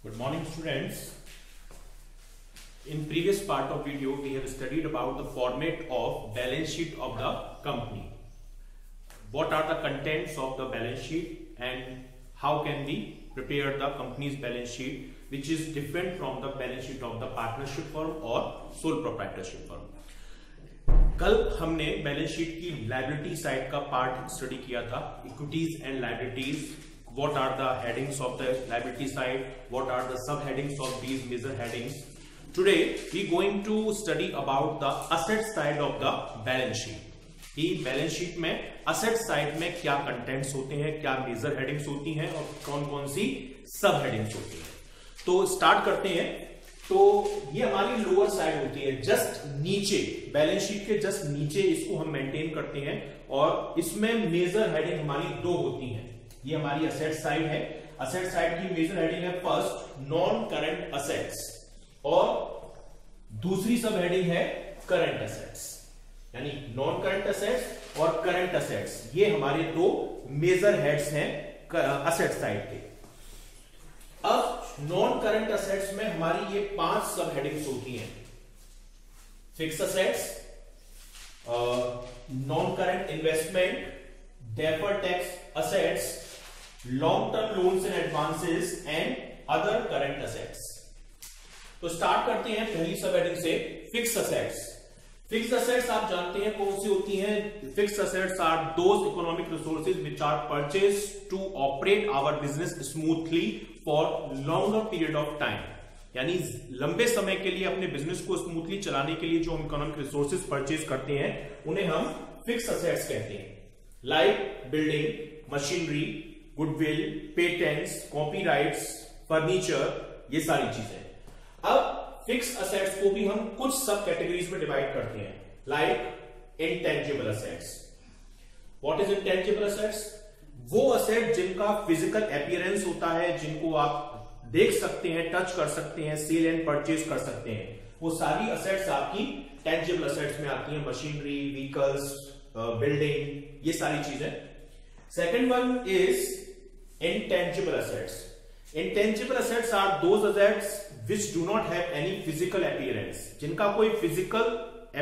Good morning, students. In previous part of video, we have studied about the format of balance sheet of the company. What are the contents of the balance sheet and how can we prepare the company's balance sheet, which is different from the balance sheet of the partnership firm or sole proprietorship firm. कल हमने balance sheet की liability side का part study किया था, equities and liabilities. What are the headings of the liability side? What are the subheadings of these major headings? Today we going to study about the asset side of the balance sheet. कि balance sheet में asset side में क्या contents होते हैं, क्या major headings होती हैं और कौन कौन सी सब headings होती हैं. तो स्टार्ट करते हैं. तो ये हमारी लोअर साइड होती है, जस्ट नीचे, बैलेंस शीट के जस्ट नीचे इसको हम मेंटेन करते हैं और इसमें मेजर हेडिंग हमारी दो होती हैं. ये हमारी असेट साइड है. असेट साइड की मेजर हेडिंग है फर्स्ट नॉन करंट असेट्स और दूसरी सब हेडिंग है करंट असेट्स. यानी नॉन करंट असेट्स और करंट असेट्स, ये हमारे दो मेजर हेड्स हैं असेट साइड के. अब नॉन करंट असेट्स में हमारी ये 5 सब हेडिंग्स होती हैं. Fix assets, non current investment, deferred tax assets, long term loans and advances and other current assets. तो स्टार्ट करते हैं पहली सब हेडिंग से, फिक्स असेट्स. फिक्स असेट्स आप जानते हैं कौन सी होती हैं. Fix assets are those economic resources which are purchase to operate our business smoothly for longer period of time. यानी लंबे समय के लिए अपने बिजनेस को स्मूथली चलाने के लिए जो हम इकोनॉमिक रिसोर्सेज परचेज करते हैं उन्हें हम फिक्स असेट्स कहते हैं. Like building, machinery, goodwill, patents, copyrights, furniture, ये सारी चीजें. अब फिक्स असेट्स को भी हम कुछ सब कैटेगरीज में डिवाइड करते हैं. Like intangible assets. What is intangible assets? वो असेट जिनका फिजिकल अपीयरेंस होता है, जिनको आप देख सकते हैं, टच कर सकते हैं, सेल एंड परचेज कर सकते हैं, वो सारी असेट्स आपकी टेंजिबल असेट्स में आती हैं. मशीनरी, व्हीकल्स, बिल्डिंग, ये सारी चीजें. Second one is intangible assets. Intangible assets are those assets which do not have any physical appearance. जिनका कोई physical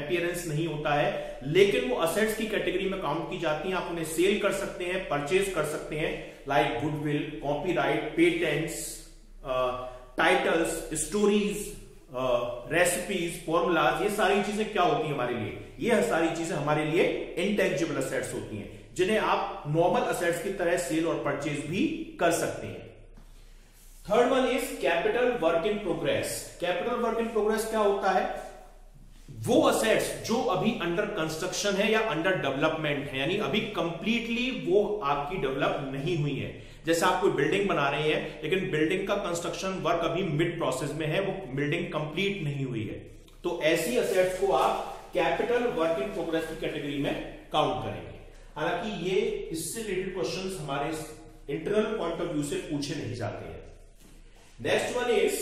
appearance नहीं होता है, लेकिन वो assets की कैटेगरी में काउंट की जाती हैं. आप उन्हें सेल कर सकते हैं, परचेज कर सकते हैं. Like goodwill, copyright, patents, titles, stories, recipes, formulas, ये सारी चीजें क्या होती हैं हमारे लिए? ये सारी चीजें हमारे लिए इंटेंजिबल असेट्स होती हैं, जिन्हें आप नॉर्मल असेट्स की तरह सेल और परचेज भी कर सकते हैं. Third one is capital work in progress. Capital work in progress क्या होता है? वो असेट्स जो अभी अंडर कंस्ट्रक्शन है या अंडर डेवलपमेंट है, यानी अभी कंप्लीटली वो आपकी डेवलप नहीं हुई है. जैसे आप कोई बिल्डिंग बना रहे हैं लेकिन बिल्डिंग का कंस्ट्रक्शन वर्क अभी मिड प्रोसेस में है, वो बिल्डिंग कंप्लीट नहीं हुई है, तो ऐसी असेट्स को आप कैपिटल वर्क इन प्रोग्रेस की कैटेगरी में काउंट करेंगे. हालांकि ये इससे रिलेटेड क्वेश्चंस हमारे इंटरनल पॉइंट ऑफ व्यू से पूछे नहीं जाते हैं. Next one is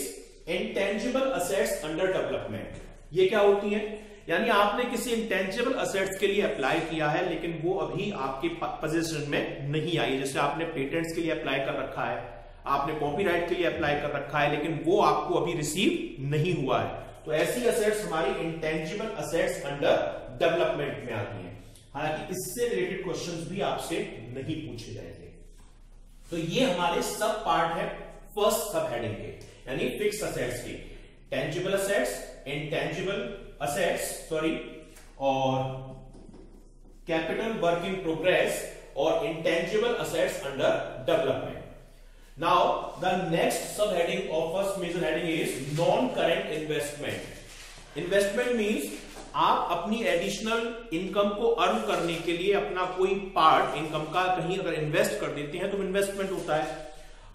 intangible assets under development. ये क्या होती हैं? यानी आपने किसी इंटेंजिबल असेट्स के लिए अप्लाई किया है लेकिन वो अभी आपके पोजीशन में नहीं आई. जैसे आपने पेटेंट्स के लिए अप्लाई कर रखा है, आपने कॉपीराइट के लिए अप्लाई कर रखा है, लेकिन वो आपको अभी रिसीव नहीं हुआ है. तो ऐसी असेट्स हमारी इंटेंजिबल असेट्स अंडर डेवलपमेंट में आती हैं. हालांकि इससे रिलेटेड क्वेश्चंस भी आपसे नहीं पूछे जाएंगे. तो ये हमारे सब पार्ट है फर्स्ट सब हेडिंग के, यानी फिक्स असेट्स के. टेंजिबल असेट्स, इंटेंजिबल असेट्स और कैपिटल वर्क इन प्रोग्रेस और intangible assets under development. Now the next sub heading of first major heading is non current investment. Investment means आप अपनी additional income को earn करने के लिए अपना कोई पार्ट इनकम का कहीं अगर इन्वेस्ट कर देते हैं तो इन्वेस्टमेंट होता है.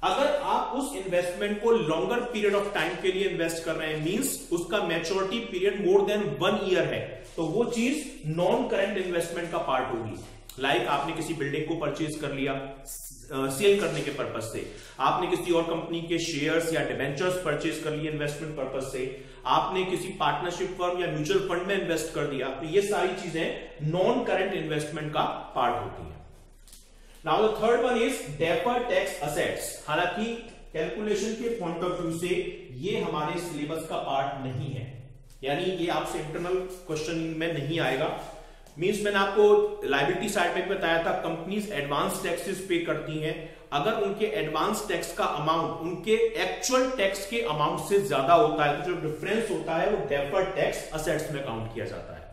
अगर आप उस इन्वेस्टमेंट को लॉन्गर पीरियड ऑफ टाइम के लिए इन्वेस्ट कर रहे हैं, मींस उसका maturity period more than 1 year है, तो वो चीज नॉन करंट इन्वेस्टमेंट का पार्ट होगी. लाइक आपने किसी बिल्डिंग को परचेज कर लिया सेल करने के पर्पज से, आपने किसी और कंपनी के शेयर्स या डिबेंचर्स परचेज कर लिए इन्वेस्टमेंट पर्पज से, आपने किसी पार्टनरशिप फर्म या म्यूचुअल फंड में इन्वेस्ट कर दिया, तो ये सारी चीजें नॉन करंट इन्वेस्टमेंट का पार्ट होती है. Now the third one is deferred tax assets. हालांकि कैलकुलेशन के पॉइंट ऑफ व्यू से ये हमारे सिलेबस का पार्ट नहीं है, यानी ये आपसे इंटरनल क्वेश्चन में नहीं आएगा। मींस मैंने आपको लायबिलिटी साइड में बताया था कंपनीज एडवांस टैक्सेस पे करती हैं, अगर उनके एडवांस टैक्स का अमाउंट उनके एक्चुअल टैक्स के अमाउंट से ज्यादा होता है तो जो डिफरेंस होता है वो डेफर्ड टैक्स असेट्स में काउंट किया जाता है।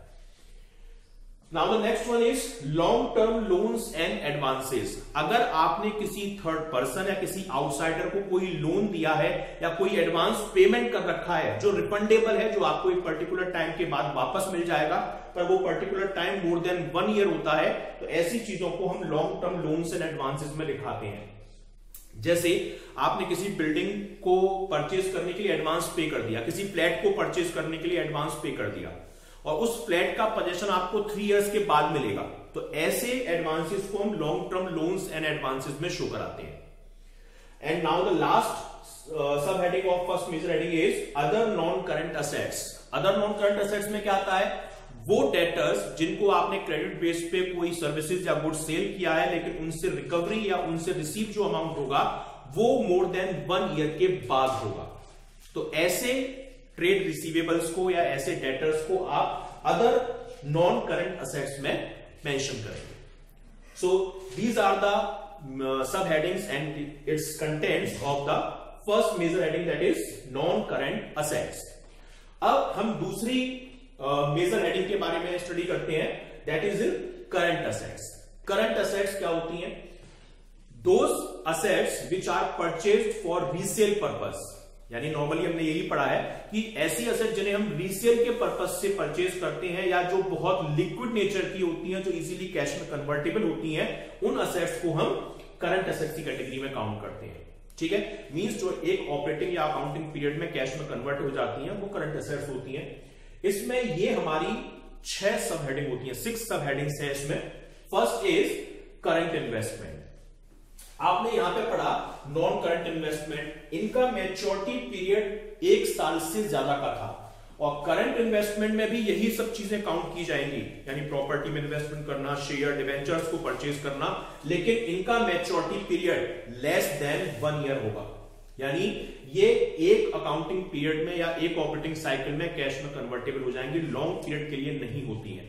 Now the next one is long term loans and advances। अगर आपने किसी थर्ड पर्सन या किसी आउटसाइडर को कोई लोन दिया है या कोई एडवांस पेमेंट कर रखा है जो रिफंडेबल है, जो आपको एक पर्टिकुलर टाइम के बाद वापस मिल जाएगा, पर वो particular time more than 1 year होता है, तो ऐसी चीजों को हम long term loans and advances में दिखाते हैं। जैसे आपने किसी बिल्डिंग को परचेज करने के लिए एडवांस पे कर दिया, किसी फ्लैट को परचेज करने के लिए एडवांस पे कर दिया और उस फ्लैट का पोजीशन आपको 3 इयर्स के बाद मिलेगा, तो ऐसे एडवांसेस को हम long term loans and advances में शो कराते हैं। And now the last sub heading of first major heading is other non current assets. Other non current assets में क्या आता है? वो डेटर्स जिनको आपने क्रेडिट बेस पे कोई सर्विसेज या गुड्स सेल किया है लेकिन उनसे रिकवरी या उनसे रिसीव जो अमाउंट होगा वो मोर देन 1 ईयर के बाद होगा, तो ऐसे ट्रेड रिसीवेबल्स को या ऐसे डेटर्स को आप अदर नॉन करंट असेट्स में मेंशन करेंगे। So these are the sub headings and its contents of the first major heading that is non current assets. अब हम दूसरी मेजर हेडिंग के बारे में स्टडी करते हैं, that is current assets. Current assets क्या होती हैं? Those assets which are purchased for resale purpose, यानी नॉर्मली हमने यही पढ़ा है कि ऐसी असेट जिन्हें हम रीसेल के पर्पस से परचेज करते हैं या जो बहुत लिक्विड नेचर की होती हैं, जो इजीली कैश में कन्वर्टेबल होती हैं, उन असेट्स को हम करंट असेट्स की कैटेगरी में काउंट करते हैं। ठीक है, मींस जो एक ऑपरेटिंग या अकाउंटिंग पीरियड में कैश में कन्वर्ट हो जाती हैं वो करंट असेट्स होती हैं। इसमें ये हमारी 6 सब हेडिंग होती हैं, 6 सब हेडिंग्स है इसमें। First is current investment. आपने यहां पे पढ़ा नॉन करंट इन्वेस्टमेंट, इनका मैच्योरिटी पीरियड 1 साल से ज्यादा का था, और करंट इन्वेस्टमेंट में भी यही सब चीजें काउंट की जाएंगी, यानी प्रॉपर्टी में इन्वेस्टमेंट करना, शेयर डिवेंचर्स को परचेज करना, लेकिन इनका maturity period less than 1 year होगा, यानी ये एक अकाउंटिंग पीरियड में या एक ऑपरेटिंग साइकिल में कैश में कन्वर्टेबल हो जाएंगी, लॉन्ग पीरियड के लिए नहीं होती है।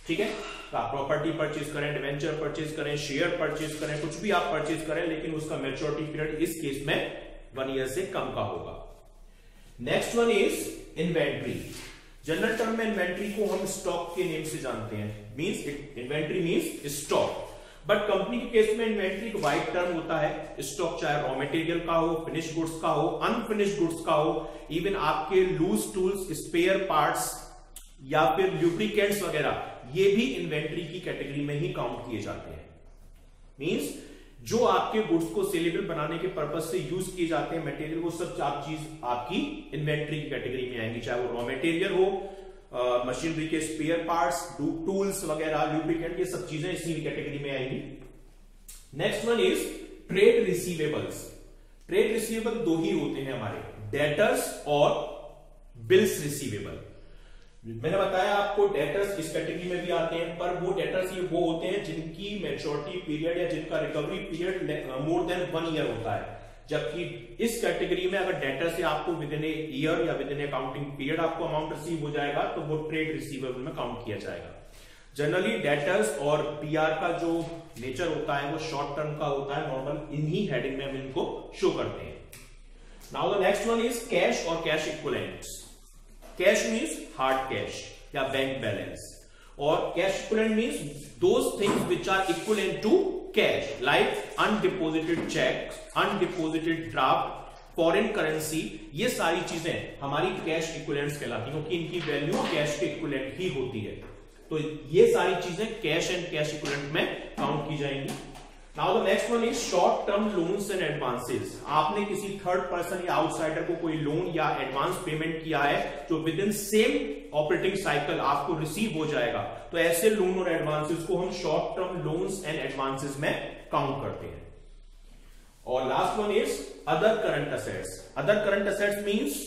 ठीक है, आप प्रॉपर्टी परचेज करें, डिवेंचर परचेज करें, शेयर परचेज करें, कुछ भी आप परचेज करें, लेकिन उसका मैच्योरिटी पीरियड इस केस में 1 ईयर से कम का होगा। Next one is inventory. General term में इन्वेंट्री को हम स्टॉक के नेम से जानते हैं, means inventory means stock, but company के केस में इन्वेंट्री एक वाइड टर्म होता है। स्टॉक चाहे रॉ मटेरियल का हो, फिनिश गुड्स का हो, अनफिनिश गुड्स का हो, इवन आपके लूज टूल्स, स्पेयर पार्ट्स या फिर ल्यूब्रिकेंट्स वगैरह, ये भी इन्वेंट्री की कैटेगरी में ही काउंट किए जाते हैं। मींस जो आपके गुड्स को सेलेबल बनाने के पर्पज से यूज किए जाते हैं मटेरियल, वो सब चीज आपकी इन्वेंट्री की कैटेगरी में आएंगी, चाहे वो रॉ मटेरियल हो, मशीनरी के स्पेयर पार्ट्स, टूल्स वगैरह, ल्यूब्रिकेंट, ये सब चीजें इसी कैटेगरी में आएंगी। Next one is trade receivables. Trade receivable 2 ही होते हैं हमारे, डेटर्स और बिल्स रिसीवेबल। मैंने बताया आपको डेटर्स इस कैटेगरी में भी आते हैं, पर वो डेटर्स ये वो होते हैं जिनकी मैच्योरिटी पीरियड या जिनका recovery period more than 1 year होता है, जबकि इस कैटेगरी में अगर डेटर से आपको विद इन ए ईयर या with in A accounting period आपको अमाउंट रिसीव हो जाएगा तो वो ट्रेड रिसीवेबल में काउंट किया जाएगा। जनरली डेटर्स और पीआर का जो नेचर होता है वो शॉर्ट टर्म का होता है, नॉर्मल इन्हीं हेडिंग में हम इनको शो करते हैं। Now the next one is cash और cash equivalents. Cash means hard cash या बैंक बैलेंस, और cash equivalent means those things which are equivalent to cash, like undeposited cheque, undeposited draft, foreign currency, ये सारी चीजें हमारी cash equivalents कहलाती हैं, क्योंकि इनकी वैल्यू कैश के इक्विवेलेंट ही होती है। तो ये सारी चीजें कैश एंड कैश इक्विवेलेंट में काउंट की जाएंगी। Now the next one is short term loans and advances. आपने किसी थर्ड पर्सन या आउटसाइडर को कोई लोन या एडवांस पेमेंट किया है जो with in same operating cycle आपको रिसीव हो जाएगा, तो ऐसे लोन और एडवांसेस को हम short term loans and advances में काउंट करते हैं। और last one is other current assets. Other current assets means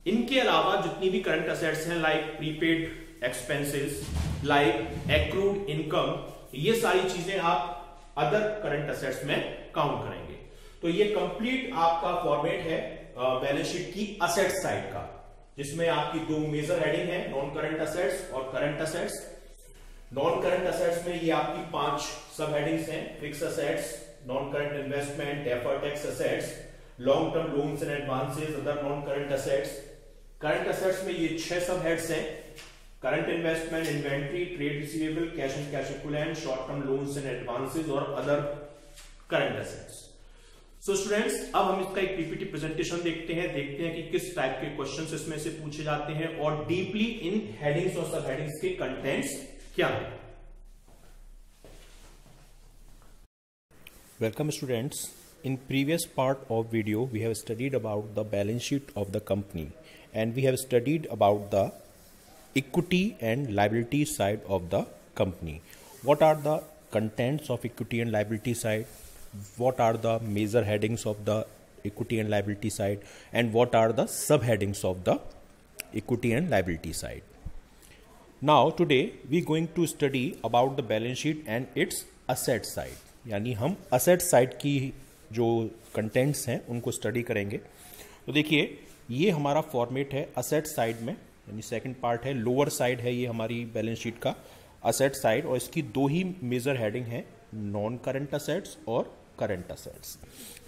इनके अलावा जितनी भी करंट असेट्स हैं, like prepaid expenses, like accrued income, ये सारी चीजें आप अदर करंट असेट्स में काउंट करेंगे। तो ये कंप्लीट आपका फॉर्मेट है बैलेंस शीट की असेट साइड का, जिसमें आपकी दो मेजर हेडिंग है, नॉन करंट असेट्स और current assets. Non current assets में ये आपकी 5 सब हेडिंग्स हैं, fix assets, non current investment, deferred tax assets, long term loans and advances, other non current assets. Current assets में ये 6 सब हेड्स हैं, current investment, inventory, trade receivable, cash and cash equivalent, short term loans and advances और other current assets. So students, अब हम इसका एक PPT presentation देखते हैं कि किस टाइप के क्वेश्चंस इसमें से पूछे जाते हैं और डीपली इन हेडिंग्स और सब हेडिंग्स के कंटेंट्स क्या है। Welcome students. In previous part of video we have studied about the balance sheet of the company and we have studied about the equity and liability side of the company. What are the contents of equity and liability side? What are the major headings of the equity and liability side, and what are the subheadings of the equity and liability side? Now today we going to study about the balance sheet and its asset side. यानी हम asset side की जो contents हैं उनको study करेंगे। तो देखिए ये हमारा फॉर्मेट है asset side में, यानी सेकंड पार्ट है, लोअर साइड है ये हमारी बैलेंस शीट का asset side, और इसकी दो ही मेजर हेडिंग है, नॉन करंट असेट्स और करंट असेट्स।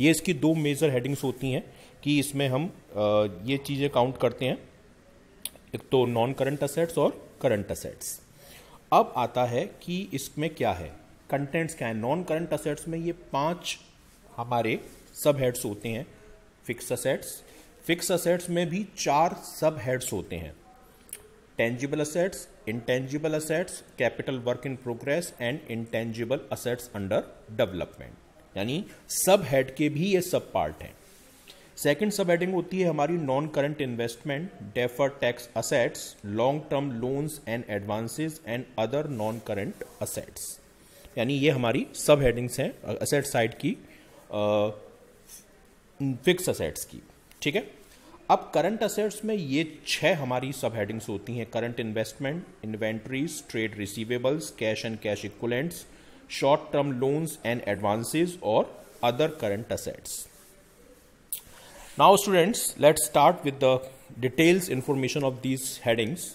ये इसकी दो मेजर हेडिंग्स होती हैं कि इसमें हम ये चीज़ें काउंट करते हैं, एक तो नॉन करंट असेट्स और करंट असेट्स। अब आता है कि इसमें क्या है, कंटेंट्स क्या है। नॉन करंट असेट्स में ये 5 हमारे सब हेड्स होते हैं, फिक्स असेट्स। फिक्स असेट्स में भी 4 सब हेड्स होते हैं, tangible assets, intangible assets, capital work in progress and intangible assets under development, यानी सब हेड के भी ये सब पार्ट हैं। सेकंड सब हेडिंग होती है हमारी non current investment, deferred tax assets, long term loans and advances and other non current assets, यानी ये हमारी सब हेडिंग्स हैं असेट साइड की, फिक्स असेट्स की। ठीक है, अब करंट असेट्स में ये 6 हमारी सब हेडिंग्स होती हैं, current investment, inventories, trade receivables, cash and cash equivalents, short term loans and advances और other current assets. Now students, let's start with the details information of these headings.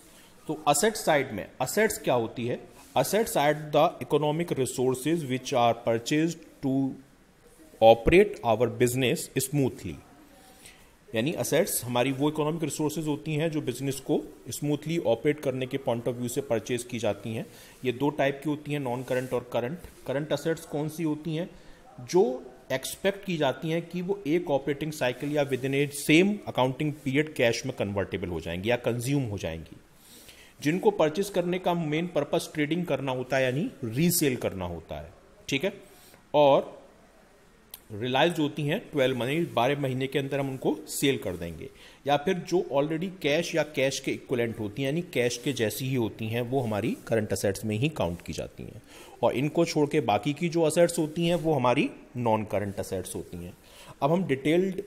तो asset side में assets क्या होती है, assets are the economic resources which are purchased to operate our business smoothly, यानी assets हमारी वो economic resources होती हैं जो बिजनेस को स्मूथली ऑपरेट करने के पॉइंट ऑफ व्यू से परचेज की जाती हैं। ये 2 टाइप की होती हैं, नॉन करंट और करंट। करंट असेट्स कौन सी होती हैं, जो एक्सपेक्ट की जाती हैं कि वो एक ऑपरेटिंग साइकिल या with in a same accounting period cash में कन्वर्टेबल हो जाएंगी या कंज्यूम हो जाएंगी, जिनको परचेज करने का मेन पर्पस ट्रेडिंग करना होता है, यानी रीसेल करना होता है। ठीक है, और रिलाइज होती हैं 12 महीने के अंदर हम उनको सेल कर देंगे, या फिर जो ऑलरेडी कैश या कैश के इक्विवेलेंट होती हैं, यानी कैश के जैसी ही होती हैं, वो हमारी करंट असेट्स में ही काउंट की जाती हैं। और इनको छोड़ के बाकी की जो असेट्स होती हैं वो हमारी नॉन करंट असेट्स होती हैं। अब हम डिटेल्ड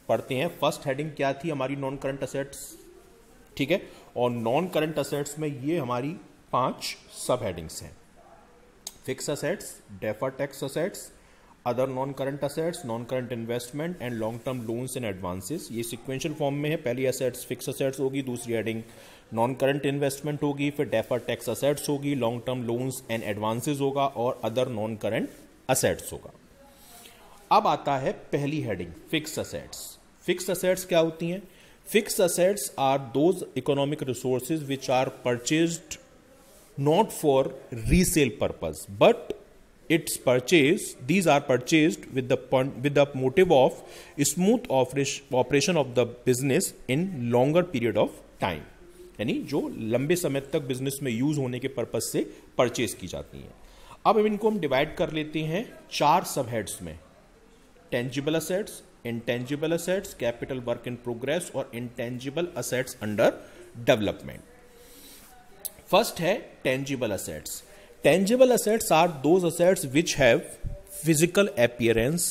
पढ़ते हैं। फर्स्ट हेडिंग क्या थी हमारी, नॉन करंट असेट्स। ठीक है, और नॉन करंट असेट्स में ये हमारी 5 सब हेडिंग्स हैं, fix assets, deferred tax assets, other non current assets, non current investment and long term loans and advances. ये सिक्वेंशियल फॉर्म में है, पहली असेट्स फिक्स असेट्स होगी, दूसरी हेडिंग नॉन करंट इन्वेस्टमेंट होगी, फिर डेफर्ड टैक्स असेट्स होगी, long term loans and advances होगा और अदर नॉन करंट असेट्स होगा। अब आता है पहली heading, fixed assets. Fixed assets क्या होती हैं, fix assets are those economic resources which are purchased not for resale purpose, but its purchase, these are purchased with the motive of smooth operation of the business in longer period of time, यानी जो लंबे समय तक business में use होने के purpose से purchase की जाती हैं। अब इनको हम डिवाइड कर लेते हैं 4 सब हेड्स में, tangible assets, intangible assets, capital work in progress और intangible assets under development. First है tangible assets. Tangible assets are those assets which have physical appearance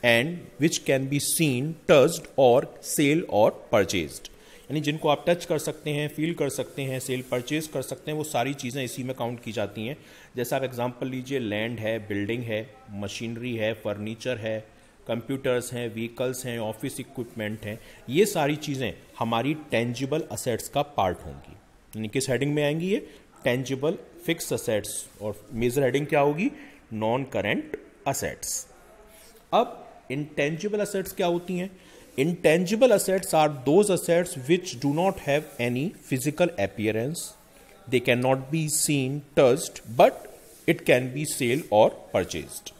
and which can be seen, touched और sell और purchased, यानी जिनको आप touch कर सकते हैं, फील कर सकते हैं, सेल परचेज कर सकते हैं, वो सारी चीज़ें इसी में काउंट की जाती हैं। जैसा आप एग्जांपल लीजिए, लैंड है, बिल्डिंग है, मशीनरी है, फर्नीचर है, कंप्यूटर्स हैं, व्हीकल्स हैं, ऑफिस इक्विपमेंट हैं, ये सारी चीज़ें हमारी टेंजिबल असेट्स का पार्ट होंगी। यानी किस हेडिंग में आएंगी ये? टेंजिबल फिक्स असेट्स, और मेजर हेडिंग क्या होगी? Non current assets. अब इंटेंजिबल असेट्स क्या होती हैं? Intangible assets are those assets which do not have any physical appearance, they can not be seen, touched, but it can be sell और purchased.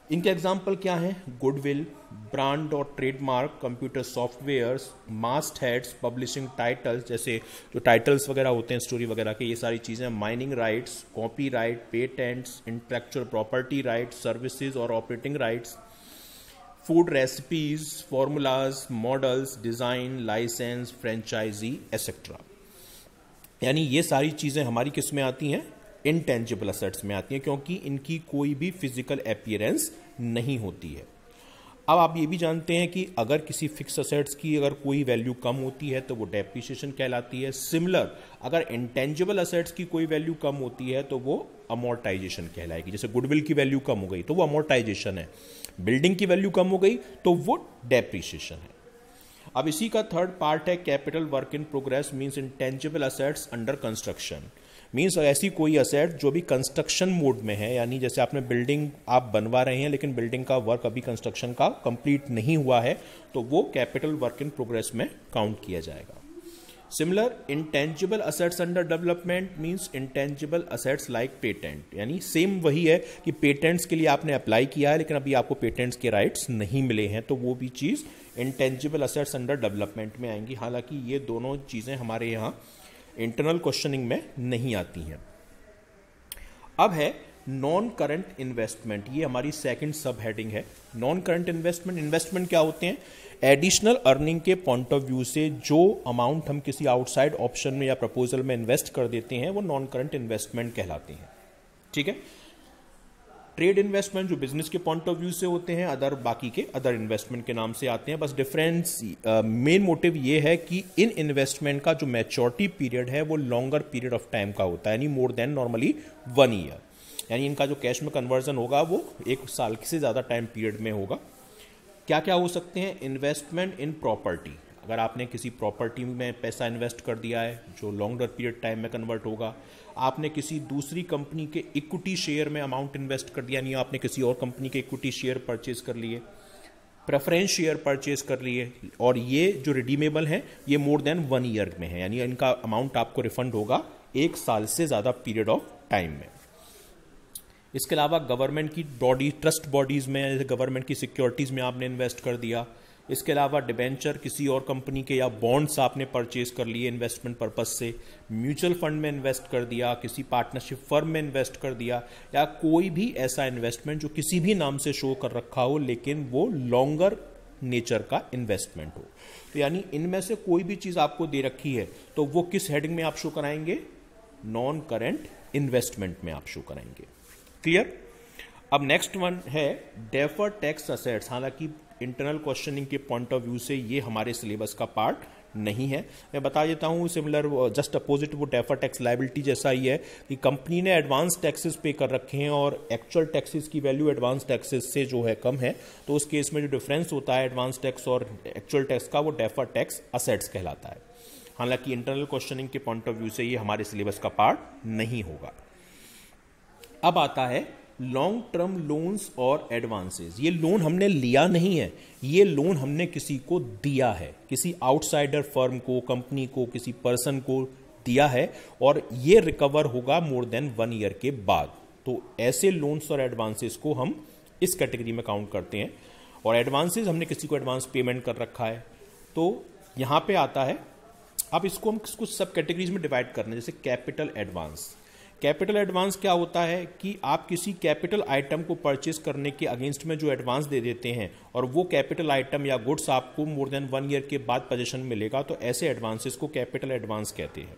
इनके example क्या हैं? गुडविल, ब्रांड और trademark, computer softwares, mastheads, publishing titles, जैसे जो titles वगैरह होते हैं स्टोरी वगैरह के, ये सारी चीज़ें, mining rights, copyright, patents, intellectual property rights, services और operating rights, food recipes, formulas, models, design, licence, franchisee etcetera. यानी ये सारी चीज़ें हमारी किस में आती हैं? इंटेंजिबल असेट्स में आती हैं, क्योंकि इनकी कोई भी फिजिकल अपीयरेंस नहीं होती है। अब आप ये भी जानते हैं कि अगर किसी फिक्स असेट्स की अगर कोई वैल्यू कम होती है तो वो डेप्रिसिएशन कहलाती है। सिमिलर, अगर इंटेंजिबल असेट्स की कोई वैल्यू कम होती है तो वो अमोर्टाइजेशन कहलाएगी। जैसे गुडविल की वैल्यू कम हो गई तो वो अमोर्टाइजेशन है, बिल्डिंग की वैल्यू कम हो गई तो वो डेप्रिसिएशन है। अब इसी का थर्ड पार्ट है capital work in progress, means intangible assets under construction. Means ऐसी कोई असेट जो भी कंस्ट्रक्शन मोड में है, यानी जैसे आपने बिल्डिंग आप बनवा रहे हैं लेकिन बिल्डिंग का वर्क अभी कंस्ट्रक्शन का कंप्लीट नहीं हुआ है, तो वो कैपिटल वर्क इन प्रोग्रेस में काउंट किया जाएगा। Similar, intangible assets under development means intangible assets like patent, यानी सेम वही है कि पेटेंट्स के लिए आपने अप्लाई किया है लेकिन अभी आपको पेटेंट्स के राइट्स नहीं मिले हैं, तो वो भी चीज़ इंटेंजिबल असेट्स अंडर डेवलपमेंट में आएंगी। हालांकि ये दोनों चीज़ें हमारे यहाँ इंटरनल क्वेश्चनिंग में नहीं आती हैं। अब है नॉन करंट इन्वेस्टमेंट, ये हमारी सेकंड सब हेडिंग है। नॉन करंट इन्वेस्टमेंट, इन्वेस्टमेंट क्या होते हैं? एडिशनल अर्निंग के पॉइंट ऑफ व्यू से जो अमाउंट हम किसी आउटसाइड ऑप्शन में या प्रपोजल में इन्वेस्ट कर देते हैं वो नॉन करंट इन्वेस्टमेंट कहलाते हैं। ठीक है। ट्रेड इन्वेस्टमेंट जो बिजनेस के पॉइंट ऑफ व्यू से होते हैं, अदर बाकी के अदर इन्वेस्टमेंट के नाम से आते हैं। बस डिफरेंस मेन मोटिव ये है कि इन इन्वेस्टमेंट का जो मैच्योरिटी पीरियड है वो लॉन्गर पीरियड ऑफ टाइम का होता है, यानी मोर देन नॉर्मली 1 ईयर, यानी इनका जो कैश में कन्वर्जन होगा वो 1 साल से ज़्यादा टाइम पीरियड में होगा। क्या क्या हो सकते हैं? इन्वेस्टमेंट इन प्रॉपर्टी, अगर आपने किसी प्रॉपर्टी में पैसा इन्वेस्ट कर दिया है जो लॉन्गर पीरियड टाइम में कन्वर्ट होगा। आपने किसी दूसरी कंपनी के इक्विटी शेयर में अमाउंट इन्वेस्ट कर दिया, यानी आपने किसी और कंपनी के इक्विटी शेयर परचेज कर लिए, प्रेफरेंस शेयर परचेज कर लिए, और ये जो रिडीमेबल हैं ये मोर देन 1 ईयर में है, यानी इनका अमाउंट आपको रिफंड होगा 1 साल से ज़्यादा पीरियड ऑफ टाइम में। इसके अलावा गवर्नमेंट की बॉडी, ट्रस्ट बॉडीज में, जैसे गवर्नमेंट की सिक्योरिटीज़ में आपने इन्वेस्ट कर दिया। इसके अलावा डिबेंचर किसी और कंपनी के या बॉन्ड्स आपने परचेज कर लिए इन्वेस्टमेंट पर्पज से, म्यूचुअल फंड में इन्वेस्ट कर दिया, किसी पार्टनरशिप फर्म में इन्वेस्ट कर दिया, या कोई भी ऐसा इन्वेस्टमेंट जो किसी भी नाम से शो कर रखा हो लेकिन वो लॉन्गर नेचर का इन्वेस्टमेंट हो। तो यानी इनमें से कोई भी चीज़ आपको दे रखी है तो वो किस हेडिंग में आप शो कराएंगे? नॉन करेंट इन्वेस्टमेंट में आप शो कराएंगे। क्लियर? अब नेक्स्ट वन है डेफर्ड टैक्स असेट्स। हालांकि इंटरनल क्वेश्चनिंग के पॉइंट ऑफ व्यू से ये हमारे सिलेबस का पार्ट नहीं है। मैं बता देता हूँ, सिमिलर जस्ट अपोजिट वो डेफर्ड टैक्स लायबिलिटी जैसा ही है कि कंपनी ने एडवांस टैक्सेस पे कर रखे हैं और एक्चुअल टैक्सेस की वैल्यू एडवांस टैक्सेस से जो है कम है, तो उस केस में जो डिफरेंस होता है एडवांस टैक्स और एक्चुअल टैक्स का, वो डेफर्ड टैक्स असेट्स कहलाता है। हालांकि इंटरनल क्वेश्चनिंग के पॉइंट ऑफ व्यू से ये हमारे सिलेबस का पार्ट नहीं होगा। अब आता है लॉन्ग टर्म लोन्स और एडवांसेस। ये लोन हमने लिया नहीं है, ये लोन हमने किसी को दिया है, किसी आउटसाइडर फर्म को, कंपनी को, किसी पर्सन को दिया है, और ये रिकवर होगा मोर देन 1 ईयर के बाद। तो ऐसे लोन्स और एडवांसेस को हम इस कैटेगरी में काउंट करते हैं। और एडवांसेस, हमने किसी को एडवांस पेमेंट कर रखा है, तो यहां पे आता है। अब इसको हम कुछ सब कैटेगरीज में डिवाइड करने, जैसे कैपिटल एडवांस। कैपिटल एडवांस क्या होता है कि आप किसी कैपिटल आइटम को परचेस करने के अगेंस्ट में जो एडवांस दे देते हैं और वो कैपिटल आइटम या गुड्स आपको मोर देन 1 ईयर के बाद पोजीशन मिलेगा, तो ऐसे एडवांसेस को कैपिटल एडवांस कहते हैं।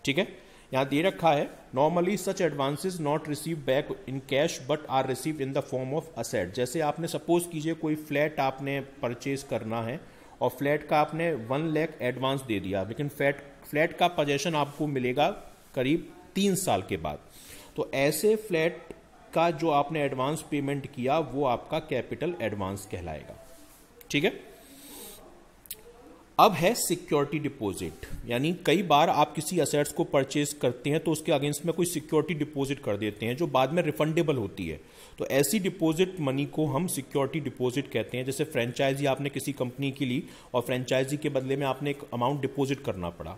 ठीक है, यहां दे रखा है normally such advances not receive back in cash but are receive in the form of asset. जैसे आपने सपोज कीजिए कोई फ्लैट आपने परचेज करना है और फ्लैट का आपने 1 लाख एडवांस दे दिया, लेकिन फ्लैट का पोजीशन आपको मिलेगा करीब 3 साल के बाद। तो ऐसे फ्लैट का जो आपने एडवांस पेमेंट किया वो आपका कैपिटल एडवांस कहलाएगा। ठीक है। अब है सिक्योरिटी डिपॉजिट, यानी कई बार आप किसी असेट्स को परचेज करते हैं तो उसके अगेंस्ट में कोई सिक्योरिटी डिपॉजिट कर देते हैं जो बाद में रिफंडेबल होती है। तो ऐसी डिपॉजिट मनी को हम सिक्योरिटी डिपॉजिट कहते हैं। जैसे फ्रेंचाइजी आपने किसी कंपनी की ली और फ्रेंचाइजी के बदले में आपने एक अमाउंट डिपॉजिट करना पड़ा।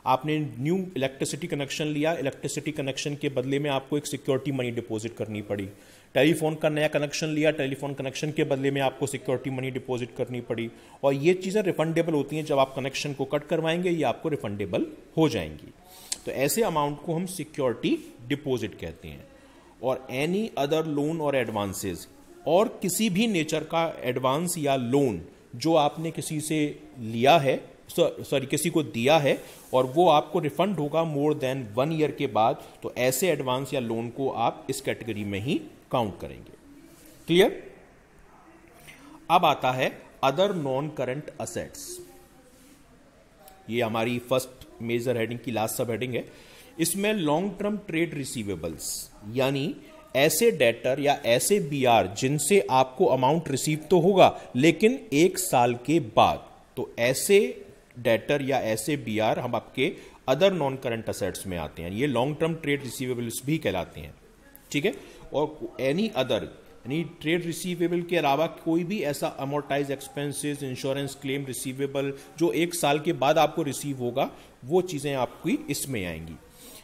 आपने न्यू इलेक्ट्रिसिटी कनेक्शन लिया, इलेक्ट्रिसिटी कनेक्शन के बदले में आपको एक सिक्योरिटी मनी डिपॉजिट करनी पड़ी। टेलीफोन का नया कनेक्शन लिया, टेलीफोन कनेक्शन के बदले में आपको सिक्योरिटी मनी डिपॉजिट करनी पड़ी। और ये चीज़ें रिफंडेबल होती हैं, जब आप कनेक्शन को कट करवाएंगे ये आपको रिफंडेबल हो जाएंगी। तो ऐसे अमाउंट को हम सिक्योरिटी डिपॉजिट कहते हैं। और एनी अदर लोन और एडवांसेस, और किसी भी नेचर का एडवांस या लोन जो आपने किसी से लिया है, किसी को दिया है और वो आपको रिफंड होगा मोर देन 1 ईयर के बाद, तो ऐसे एडवांस या लोन को आप इस कैटेगरी में ही काउंट करेंगे। क्लियर। अब आता है अदर नॉन करंट असेट्स। ये हमारी फर्स्ट मेजर हेडिंग की लास्ट सब हेडिंग है। इसमें लॉन्ग टर्म ट्रेड रिसीवेबल्स, यानी ऐसे डेटर या ऐसे बीआर जिनसे आपको अमाउंट रिसीव तो होगा लेकिन 1 साल के बाद, तो ऐसे डेटर या ऐसे बीआर हम आपके अदर नॉन करंट असेट्स में आते हैं। ये लॉन्ग टर्म ट्रेड रिसीवेबल्स भी कहलाते हैं। ठीक है। और एनी अदर, यानी ट्रेड रिसीवेबल के अलावा कोई भी ऐसा amortise expenses, insurance claim receivable जो 1 साल के बाद आपको रिसीव होगा, वो चीजें आपकी इसमें आएंगी।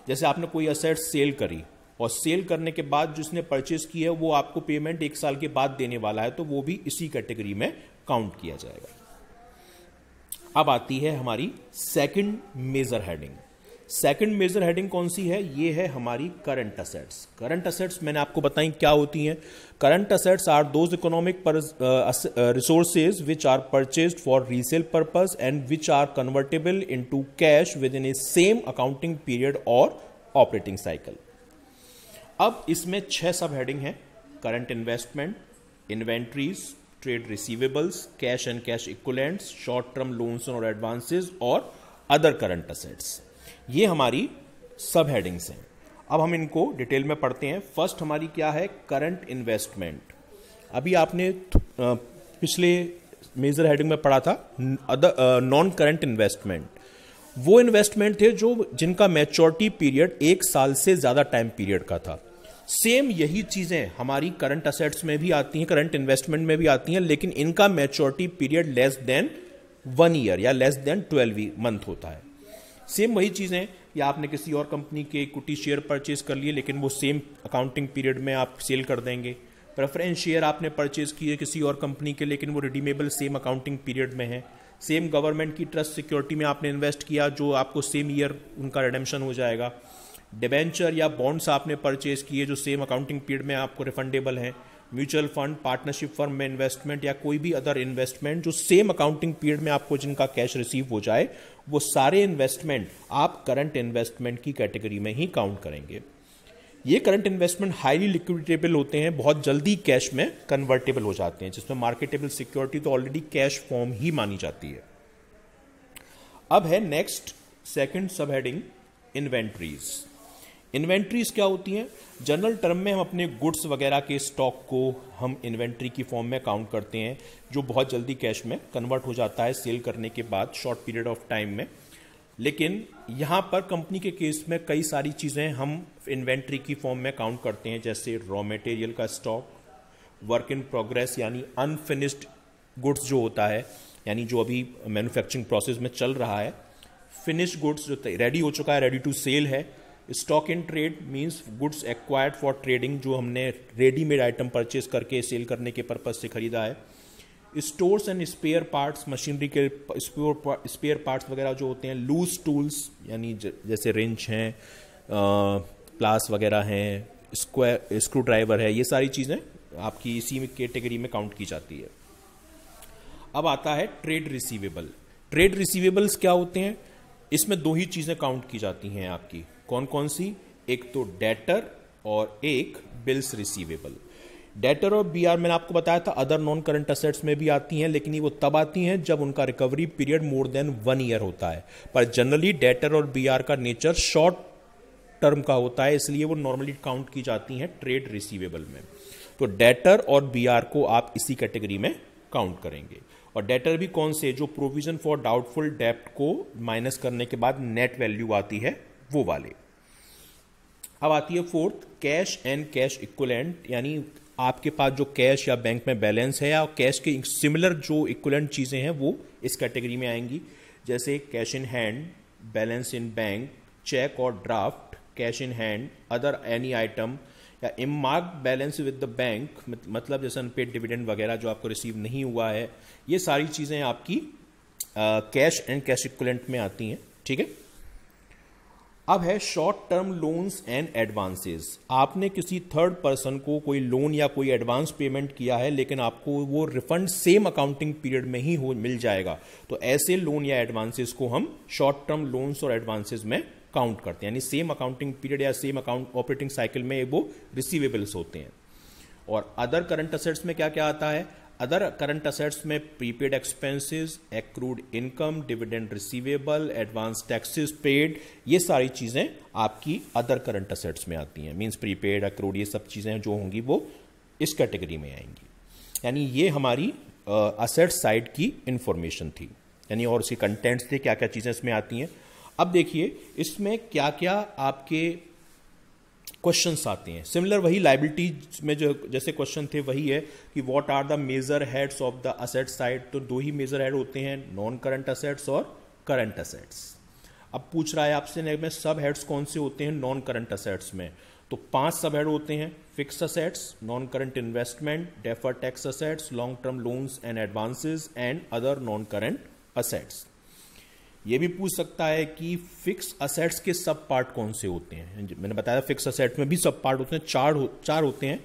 जैसे आपने कोई असेट सेल करी और सेल करने के बाद जिसने परचेज की है वो आपको पेमेंट 1 साल के बाद देने वाला है, तो वो भी इसी कैटेगरी में काउंट किया जाएगा। अब आती है हमारी second major heading. Second major heading कौन सी है? ये है हमारी करंट असेट्स। करंट असेट्स मैंने आपको बताई क्या होती हैं। Current assets are those economic resources which are purchased for resale purpose and which are convertible into cash within a same accounting period और ऑपरेटिंग साइकिल। अब इसमें 6 सब हेडिंग है। Current investment, inventories, trade receivables, cash and cash equivalents, short term loans और advances और other current assets. ये हमारी सब हेडिंग्स हैं। अब हम इनको डिटेल में पढ़ते हैं। फर्स्ट हमारी क्या है? Current investment. अभी आपने पिछले मेजर हेडिंग में पढ़ा था नॉन करंट इन्वेस्टमेंट। वो इन्वेस्टमेंट थे जो जिनका मैच्योरिटी पीरियड 1 साल से ज्यादा टाइम पीरियड का था। सेम यही चीजें हमारी करंट असेट्स में भी आती हैं, करंट इन्वेस्टमेंट में भी आती हैं, लेकिन इनका maturity period less than 1 year या लेस देन 12 मंथ होता है। सेम वही चीजें, या आपने किसी और कंपनी के इक्विटी शेयर परचेज कर लिए लेकिन वो सेम अकाउंटिंग पीरियड में आप सेल कर देंगे। प्रेफरेंस शेयर आपने परचेज किए किसी और कंपनी के लेकिन वो रिडीमेबल सेम अकाउंटिंग पीरियड में है। सेम गवर्नमेंट की ट्रस्ट सिक्योरिटी में आपने इन्वेस्ट किया जो आपको सेम ईयर उनका रिडेम्पशन हो जाएगा। डिबेंचर या बॉन्ड्स आपने परचेज किए जो सेम अकाउंटिंग पीरियड में आपको रिफंडेबल हैं। म्यूचुअल फंड, पार्टनरशिप फर्म में इन्वेस्टमेंट या कोई भी अदर इन्वेस्टमेंट जो सेम अकाउंटिंग पीरियड में आपको जिनका कैश रिसीव हो जाए, वो सारे इन्वेस्टमेंट आप करंट इन्वेस्टमेंट की कैटेगरी में ही काउंट करेंगे। ये करंट इन्वेस्टमेंट हाईली लिक्विडेबल होते हैं, बहुत जल्दी कैश में कन्वर्टेबल हो जाते हैं, जिसमें मार्केटेबल सिक्योरिटी तो ऑलरेडी कैश फॉर्म ही मानी जाती है। अब है नेक्स्ट सेकंड सब हेडिंग इन्वेंट्रीज। इन्वेंट्रीज क्या होती हैं? जनरल टर्म में हम अपने गुड्स वगैरह के स्टॉक को हम इन्वेंट्री की फॉर्म में काउंट करते हैं जो बहुत जल्दी कैश में कन्वर्ट हो जाता है सेल करने के बाद शॉर्ट पीरियड ऑफ टाइम में। लेकिन यहाँ पर कंपनी के केस में कई सारी चीज़ें हम इन्वेंट्री की फॉर्म में काउंट करते हैं, जैसे रॉ मटेरियल का स्टॉक, वर्क इन प्रोग्रेस यानी अनफिनिश्ड गुड्स जो होता है, यानी जो अभी मैन्युफैक्चरिंग प्रोसेस में चल रहा है, फिनिश्ड गुड्स जो रेडी हो चुका है, रेडी टू सेल है। Stock in trade means goods acquired for trading, जो हमने रेडीमेड आइटम परचेज करके सेल करने के पर्पज से खरीदा है। Stores and spare parts, machinery के स्पेयर पार्ट्स वगैरह जो होते हैं। लूज टूल्स यानी जैसे रिंच हैं, प्लास वगैरह हैं, स्क्रू ड्राइवर है, ये सारी चीज़ें आपकी इसी कैटेगरी में काउंट की जाती है। अब आता है ट्रेड रिसीवेबल। ट्रेड रिसीवेबल्स क्या होते हैं? इसमें 2 ही चीज़ें काउंट की जाती हैं आपकी। कौन कौन सी? एक तो डेटर और एक बिल्स रिसीवेबल। डेटर और बीआर मैंने आपको बताया था अदर नॉन करंट असेट्स में भी आती हैं, लेकिन ये वो तब आती हैं जब उनका recovery period more than 1 year होता है। पर जनरली डेटर और बीआर का नेचर शॉर्ट टर्म का होता है, इसलिए वो नॉर्मली काउंट की जाती हैं ट्रेड रिसीवेबल में। तो डेटर और बीआर को आप इसी कैटेगरी में काउंट करेंगे। और डेटर भी कौन से, जो प्रोविजन फॉर डाउटफुल डेब्ट को माइनस करने के बाद नेट वैल्यू आती है वो वाले। अब आती है fourth, cash and cash equivalent, यानी आपके पास जो कैश या बैंक में बैलेंस है या कैश के सिमिलर जो इक्विवेलेंट चीजें हैं वो इस कैटेगरी में आएंगी, जैसे cash in hand, balance in bank, cheque और draft, cash in hand, other any item या earmarked balance with the bank, मतलब जैसे अनपेड डिविडेंड वगैरह जो आपको रिसीव नहीं हुआ है, ये सारी चीजें आपकी कैश एंड कैश इक्विवेलेंट में आती हैं। ठीक है। अब है short term loans and advances. आपने किसी थर्ड पर्सन को कोई लोन या कोई एडवांस पेमेंट किया है, लेकिन आपको वो रिफंड सेम अकाउंटिंग पीरियड में ही मिल जाएगा, तो ऐसे लोन या एडवांसेस को हम शॉर्ट टर्म लोन्स और एडवांसेस में काउंट करते हैं, यानी सेम अकाउंटिंग पीरियड या सेम अकाउंट ऑपरेटिंग साइकिल में वो रिसीवेबल्स होते हैं। और अदर करंट असेट्स में क्या क्या आता है, अदर करंट असेट्स में prepaid expenses, accrued income, dividend receivable, advance taxes paid, ये सारी चीजें आपकी अदर करंट असेट्स में आती हैं। मींस प्रीपेड, एक्रूड, ये सब चीजें जो होंगी वो इस कैटेगरी में आएंगी। यानी ये हमारी असेट साइड की इंफॉर्मेशन थी, यानी और उसके कंटेंट्स थे, क्या क्या चीजें इसमें आती हैं। अब देखिए इसमें क्या क्या आपके क्वेश्चंस आते हैं। सिमिलर वही लायबिलिटीज में जो जैसे क्वेश्चन थे वही है कि what are the major heads of the asset side. तो दो ही मेजर हेड होते हैं, नॉन करंट असेट्स और करंट असेट्स। अब पूछ रहा है आपसे में सब हेड्स कौन से होते हैं नॉन करंट असेट्स में, तो 5 सब हेड होते हैं, fix assets, non current investment, deferred tax assets, long term loans and advances and other non current assets. ये भी पूछ सकता है कि फिक्स असेट्स के सब पार्ट कौन से होते हैं। मैंने बताया फिक्स असेट्स में भी सब पार्ट होते हैं, चार होते हैं,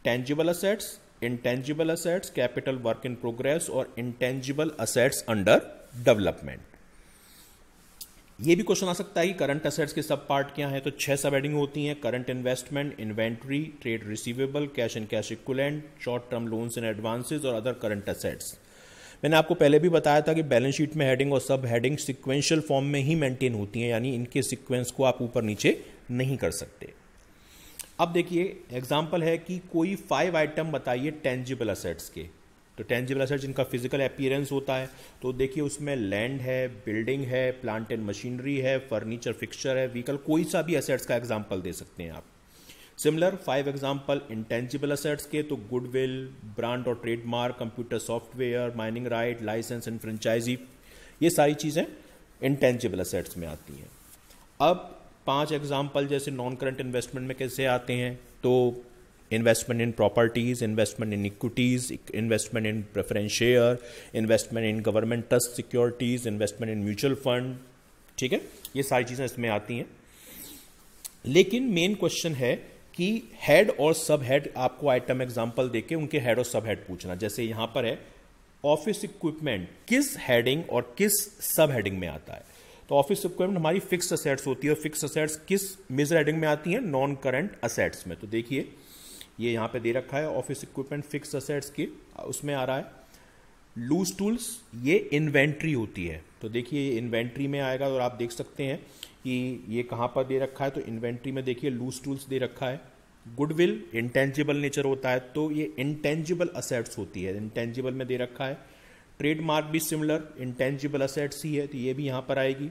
tangible assets, intangible assets, capital work in progress और इंटेंजिबल असेट्स अंडर डेवलपमेंट। ये भी क्वेश्चन आ सकता है कि करंट असेट्स के सब पार्ट क्या है, तो 6 सब हेडिंग होती हैं, current investment, inventory, trade receivable, cash and cash equivalent, short term loans and advances और अदर करंट असेट्स। मैंने आपको पहले भी बताया था कि बैलेंस शीट में हेडिंग और सब हेडिंग सिक्वेंशियल फॉर्म में ही मेंटेन होती हैं, यानी इनके सीक्वेंस को आप ऊपर नीचे नहीं कर सकते। अब देखिए एग्जांपल है कि कोई 5 आइटम बताइए टेंजिबल असेट्स के, तो टेंजिबल असेट्स जिनका फिजिकल अपीयरेंस होता है, तो देखिए उसमें लैंड है, बिल्डिंग है, प्लांट एंड मशीनरी है, फर्नीचर फिक्सचर है, व्हीकल, कोई सा भी असेट्स का एग्जाम्पल दे सकते हैं आप। सिमिलर 5 एग्जाम्पल इंटेंजिबल असेट्स के, तो गुडविल, ब्रांड और trademark, computer software, mining right, license and franchisee, ये सारी चीजें इंटेंजिबल असेट्स में आती हैं। अब 5 एग्जाम्पल जैसे नॉन करंट इन्वेस्टमेंट में कैसे आते हैं, तो investment in properties, investment in equities, investment in preference share, investment in government trust securities, investment in mutual fund. ठीक है, ये सारी चीजें इसमें आती हैं। लेकिन मेन क्वेश्चन है कि हेड और सब हेड, आपको आइटम एग्जांपल देके उनके हेड और सब हेड पूछना। जैसे यहां पर है ऑफिस इक्विपमेंट, किस हेडिंग और किस सब हेडिंग में आता है, तो ऑफिस इक्विपमेंट हमारी फिक्स असेट्स होती है, और फिक्स असेट्स किस मेजर हेडिंग में आती हैं, नॉन करंट असेट्स में। तो देखिए ये यहां पे दे रखा है ऑफिस इक्विपमेंट फिक्स असेट्स की, उसमें आ रहा है लूज टूल्स, ये इन्वेंट्री होती है, तो देखिए ये इन्वेंट्री में आएगा। और आप देख सकते हैं कि ये कहां पर दे रखा है, तो इन्वेंट्री में देखिए लूज टूल्स दे रखा है। गुडविल इंटेंजिबल नेचर होता है, तो ये इंटेंजिबल असेट्स होती है, इंटेंजिबल में दे रखा है। ट्रेडमार्क भी सिमिलर इंटेंजिबल असेट्स ही है, तो ये भी यहां पर आएगी।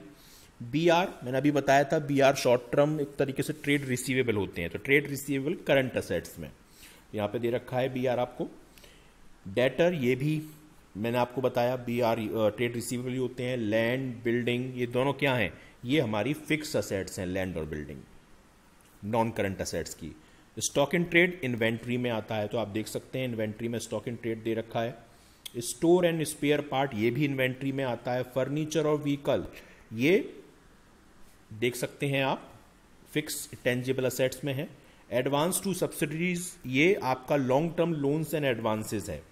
बीआर मैंने अभी बताया था, बीआर शॉर्ट टर्म एक तरीके से ट्रेड रिसीवेबल होते हैं, तो ट्रेड रिसीवेबल करंट असेट्स में यहां पे दे रखा है बीआर आपको। डेटर, ये भी मैंने आपको बताया बीआर ट्रेड रिसीवेबल ही होते हैं। लैंड, बिल्डिंग, ये दोनों क्या हैं, ये हमारी फिक्स असेट्स हैं, लैंड और बिल्डिंग, नॉन करंट असेट्स की। स्टॉक इन ट्रेड इन्वेंट्री में आता है, तो आप देख सकते हैं इन्वेंट्री में स्टॉक इन ट्रेड दे रखा है। स्टोर एंड स्पेयर पार्ट, ये भी इन्वेंट्री में आता है। फर्नीचर और व्हीकल, ये देख सकते हैं आप फिक्स टेंजिबल असेट्स में है। एडवांस टू सब्सिडीज, ये आपका long term loans and advances है,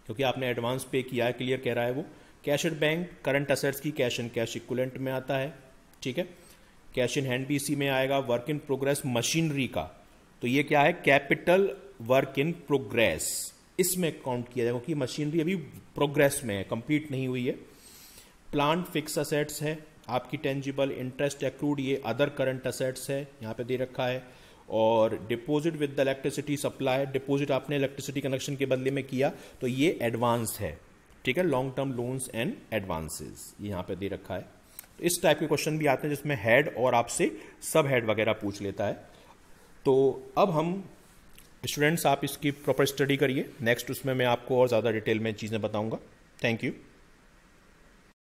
क्योंकि आपने एडवांस पे किया है, क्लियर कह रहा है वो। Cash at bank current assets की कैश एंड कैश इक्विवेलेंट में आता है, ठीक है। कैश इन हैंड भी इसी में आएगा। वर्क इन प्रोग्रेस मशीनरी का, तो ये क्या है, कैपिटल वर्क इन प्रोग्रेस, इसमें काउंट किया जाएगा, क्योंकि मशीनरी अभी प्रोग्रेस में है, कंप्लीट नहीं हुई है। प्लांट फिक्स असेट्स है, आपकी टेंजिबल, इंटरेस्ट एक्रूड, ये अदर करंट असेट्स है, यहाँ पे दे रखा है। और deposit with the electricity supply, deposit आपने इलेक्ट्रिसिटी कनेक्शन के बदले में किया तो ये एडवांस है, ठीक है। Long term loans and advances ये यहाँ पे दे रखा है। तो इस टाइप के क्वेश्चन भी आते हैं जिसमें हेड और आपसे सब हेड वगैरह पूछ लेता है। तो अब हम स्टूडेंट्स, आप इसकी प्रॉपर स्टडी करिए, नेक्स्ट उसमें मैं आपको और ज़्यादा डिटेल में चीज़ें बताऊंगा। Thank you.